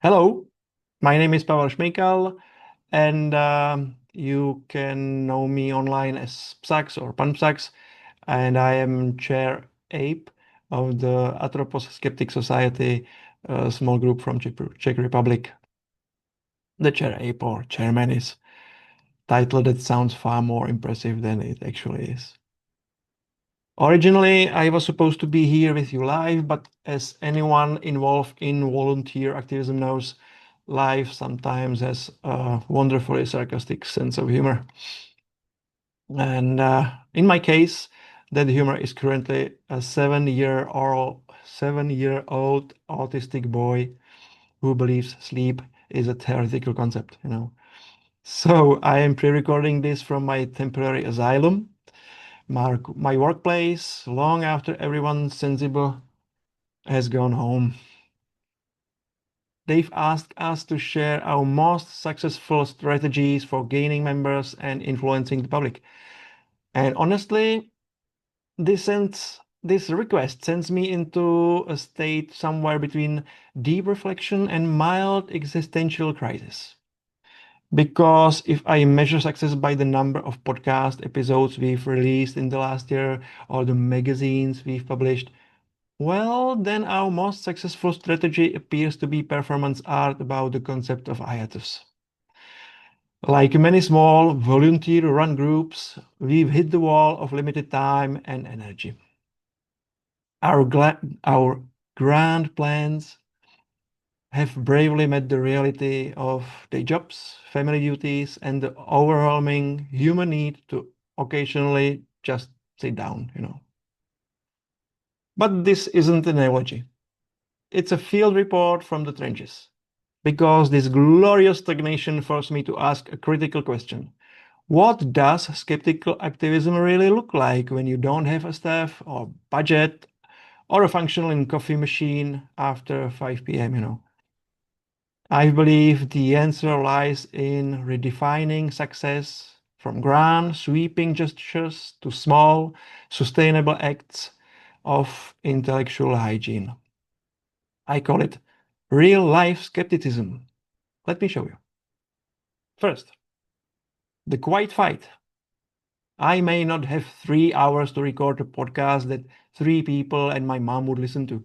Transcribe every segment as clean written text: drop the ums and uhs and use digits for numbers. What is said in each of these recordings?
Hello, my name is Pavel Šmejkal, and you can know me online as Psax or Pan Psax, and I am chair ape of the Atropos Skeptic Society, a small group from Czech Republic. The chair ape or chairman is title that sounds far more impressive than it actually is. Originally, I was supposed to be here with you live, but as anyone involved in volunteer activism knows, life sometimes has a wonderfully sarcastic sense of humor. And in my case, that humor is currently a 7-year-old autistic boy who believes sleep is a theoretical concept. So I am pre-recording this from my temporary asylum, my workplace, long after everyone sensible has gone home. They've asked us to share our most successful strategies for gaining members and influencing the public. And honestly, this request sends me into a state somewhere between deep reflection and mild existential crisis. Because if I measure success by the number of podcast episodes we've released in the last year or the magazines we've published, well, then our most successful strategy appears to be performance art about the concept of hiatus. Like many small volunteer-run groups, we've hit the wall of limited time and energy. Our grand plans have bravely met the reality of day jobs, family duties, and the overwhelming human need to occasionally just sit down. But this isn't an analogy. It's a field report from the trenches. Because this glorious stagnation forced me to ask a critical question. What does skeptical activism really look like when you don't have a staff or budget or a functioning coffee machine after 5 p.m.? I believe the answer lies in redefining success from grand, sweeping gestures to small, sustainable acts of intellectual hygiene. I call it real-life skepticism. Let me show you. First, the quiet fight. I may not have 3 hours to record a podcast that 3 people and my mom would listen to,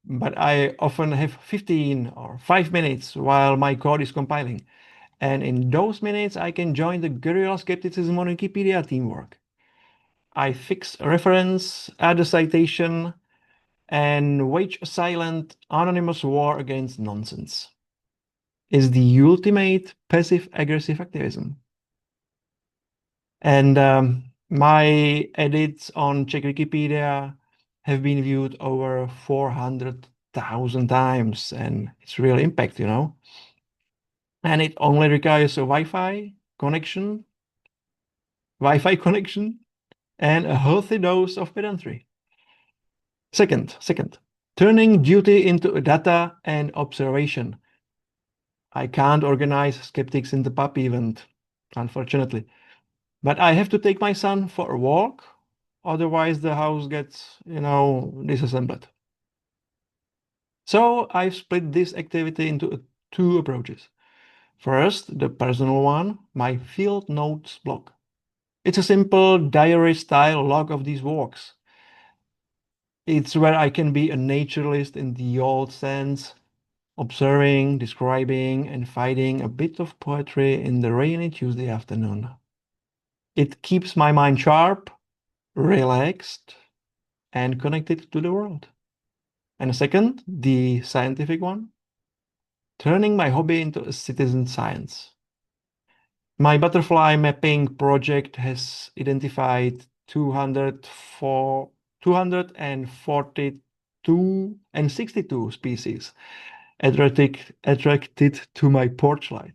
but I often have 15 or 5 minutes while my code is compiling. And in those minutes, I can join the Guerrilla Skepticism on Wikipedia teamwork. I fix a reference, add a citation, and wage a silent, anonymous war against nonsense. It's the ultimate passive-aggressive activism. And my edits on Czech Wikipedia have been viewed over 400,000 times, and it's real impact. And it only requires a Wi-Fi connection, and a healthy dose of pedantry. Second, turning duty into data and observation. I can't organize skeptics in the pub event, unfortunately. But I have to take my son for a walk, otherwise the house gets, disassembled. So I've split this activity into two approaches. First, the personal one, my field notes blog. It's a simple diary-style log of these walks. It's where I can be a naturalist in the old sense, observing, describing, and finding a bit of poetry in the rainy Tuesday afternoon. It keeps my mind sharp, relaxed, and connected to the world. And second, the scientific one, turning my hobby into a citizen science. My butterfly mapping project has identified 242 and 62 species attracted to my porch light.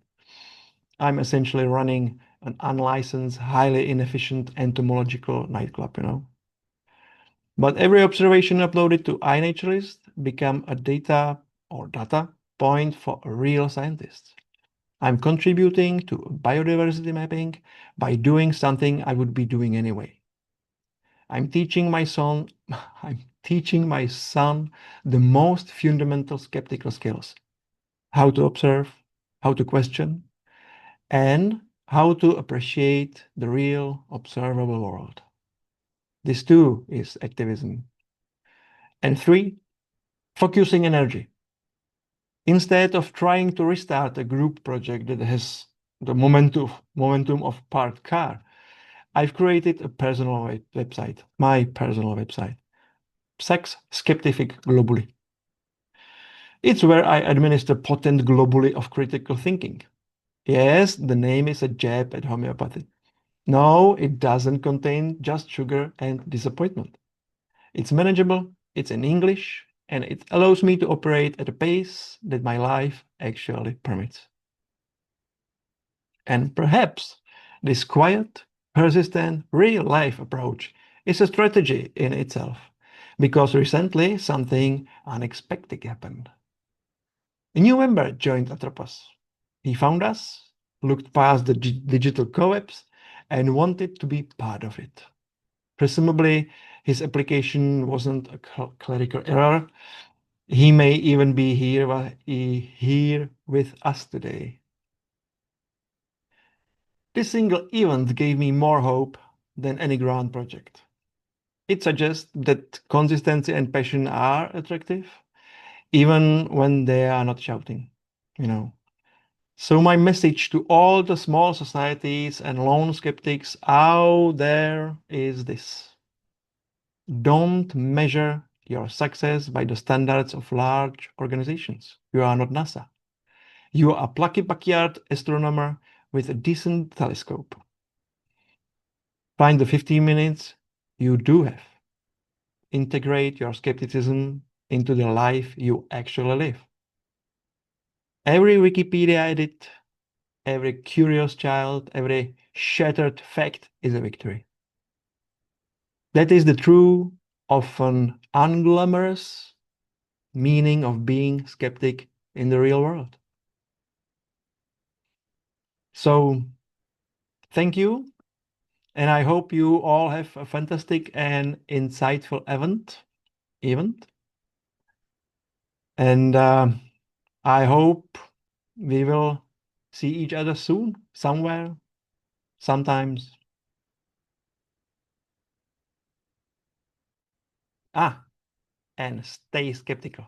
I'm essentially running an unlicensed, highly inefficient entomological nightclub. But every observation uploaded to iNaturalist become a data point for a real scientist. I'm contributing to biodiversity mapping by doing something I would be doing anyway. I'm teaching my son the most fundamental skeptical skills. how to observe, how to question, and how to appreciate the real observable world. This too is activism. And 3, focusing energy. Instead of trying to restart a group project that has the momentum of parked car, I've created a personal website, my personal website, Skeptic globally. It's where I administer potent globally of critical thinking. Yes, the name is a jab at homeopathy. No, it doesn't contain just sugar and disappointment. It's manageable, it's in English, and it allows me to operate at a pace that my life actually permits. And perhaps this quiet, persistent, real-life approach is a strategy in itself, because recently something unexpected happened. A new member joined Atropos. He found us, looked past the digital co-ops, and wanted to be part of it. Presumably, his application wasn't a clerical error. He may even be here with us today. This single event gave me more hope than any grand project. It suggests that consistency and passion are attractive, even when they are not shouting, you know. So my message to all the small societies and lone skeptics out there is this. Don't measure your success by the standards of large organizations. You are not NASA. You are a plucky backyard astronomer with a decent telescope. Find the 15 minutes you do have. Integrate your skepticism into the life you actually live. Every Wikipedia edit, every curious child, every shattered fact is a victory. That is the true, often unglamorous meaning of being skeptic in the real world. So, thank you, and I hope you all have a fantastic and insightful event. And I hope we will see each other soon, somewhere, sometimes. And stay skeptical.